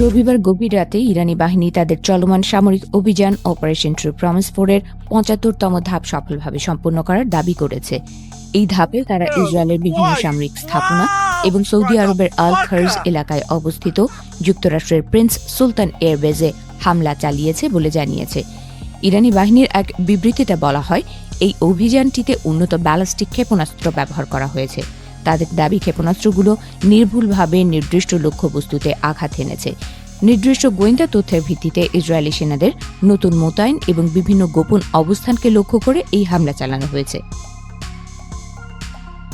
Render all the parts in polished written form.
রবিবার গভীর রাতে ইরানি বাহিনী তাদের চলমান সামরিক অভিযান অপারেশন ট্রু প্রমিস 4-এর ৭৫তম ধাপ সফলভাবে সম্পন্ন করার দাবি করেছে। এই ধাপে তারা ইসরায়েলের বিভিন্ন সামরিক স্থাপনা এবং সৌদি আরবের আল খার্জ এলাকায় অবস্থিত যুক্তরাষ্ট্রের প্রিন্স সুলতান এয়ারবেজে হামলা চালিয়েছে বলে জানিয়েছে। ইরানি বাহিনীর এক বিবৃতিতে বলা হয়, এই অভিযানটিতে উন্নত ব্যালিস্টিক ক্ষেপণাস্ত্র ব্যবহার করা হয়েছে। তাদের দাবি ক্ষেপণাস্ত্রগুলো নির্ভুলভাবে নির্দিষ্ট লক্ষ্যবস্তুতে আঘাত এনেছে। নির্দিষ্ট গোয়েন্দা তথ্যের ভিত্তিতে ইসরায়েলি সেনাদের নতুন মোতায়েন এবং বিভিন্ন গোপন অবস্থানকে লক্ষ্য করে এই হামলা চালানো হয়েছে।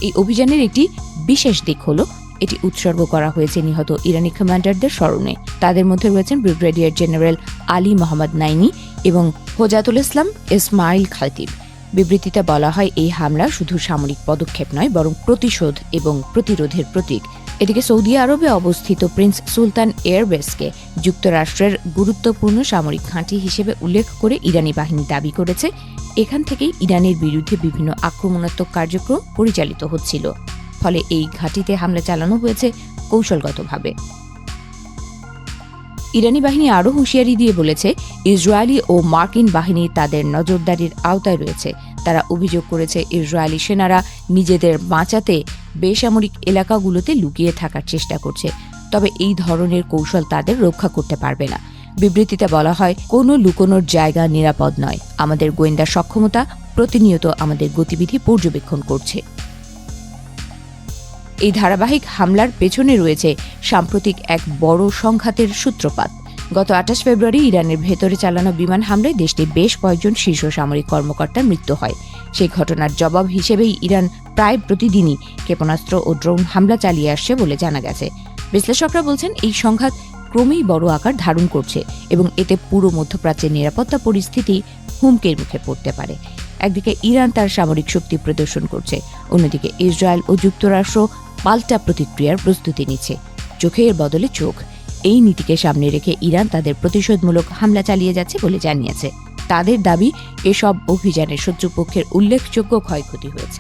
এই অভিযানের একটি বিশেষ দিক হল এটি উৎসর্গ করা হয়েছে নিহত ইরানি কমান্ডারদের স্মরণে। তাদের মধ্যে রয়েছেন ব্রিগেডিয়ার জেনারেল আলী মোহাম্মদ নাইনি এবং হোজাতুল ইসলাম ইসমাইল খাতিব। বিবৃতিতে বলা হয়, এই হামলা শুধু সামরিক পদক্ষেপ নয়, বরং প্রতিশোধ এবং প্রতিরোধের প্রতীক। এদিকে সৌদি আরবে অবস্থিত প্রিন্স সুলতান এয়ারবেসকে যুক্তরাষ্ট্রের গুরুত্বপূর্ণ সামরিক ঘাঁটি হিসেবে উল্লেখ করে ইরানি বাহিনী দাবি করেছে, এখান থেকেই ইরানের বিরুদ্ধে বিভিন্ন আক্রমণাত্মক কার্যক্রম পরিচালিত হচ্ছিল। ফলে এই ঘাঁটিতে হামলা চালানো হয়েছে কৌশলগতভাবে। ইরানি বাহিনী আরও হুঁশিয়ারি দিয়ে বলেছে, ইসরায়েলি ও মার্কিন বাহিনী তাদের নজরদারির আওতায় রয়েছে। তারা অভিযোগ করেছে, ইসরায়েলি সেনারা নিজেদের বাঁচাতে বেসামরিক এলাকাগুলোতে লুকিয়ে থাকার চেষ্টা করছে, তবে এই ধরনের কৌশল তাদের রক্ষা করতে পারবে না। বিবৃতিতে বলা হয়, কোনো লুকোনোর জায়গা নিরাপদ নয়। আমাদের গোয়েন্দা সক্ষমতা প্রতিনিয়ত আমাদের গতিবিধি পর্যবেক্ষণ করছে। এই ধারাবাহিক হামলার পেছনে রয়েছে সাম্প্রতিক এক বড় সংঘাতের সূত্রপাত। গত ২৮ ফেব্রুয়ারি ইরানের ভেতরে চালানো বিমান হামলায় দেশটির বেশ কয়েকজন শীর্ষ সামরিক কর্মকর্তার মৃত্যু হয়। সেই ঘটনার জবাব হিসেবেই ইরান প্রায় প্রতিদিনই ক্ষেপণাস্ত্র ও ড্রোন হামলা চালিয়ে আসছে বলে জানা গেছে। বিশ্লেষকরা বলছেন, এই সংঘাত ক্রমেই বড় আকার ধারণ করছে এবং এতে পুরো মধ্যপ্রাচ্যের নিরাপত্তা পরিস্থিতি হুমকির মুখে পড়তে পারে। একদিকে ইরান তার সামরিক শক্তি প্রদর্শন করছে, অন্যদিকে ইসরায়েল ও যুক্তরাষ্ট্র পাল্টা প্রতিক্রিয়ার প্রস্তুতি নিচ্ছে। চোখের বদলে চোখ, এই নীতিকে সামনে রেখে ইরান তাদের প্রতিশোধমূলক হামলা চালিয়ে যাচ্ছে বলে জানিয়েছে। তাদের দাবি, এসব অভিযানে শত্রুপক্ষের উল্লেখযোগ্য ক্ষয়ক্ষতি হয়েছে।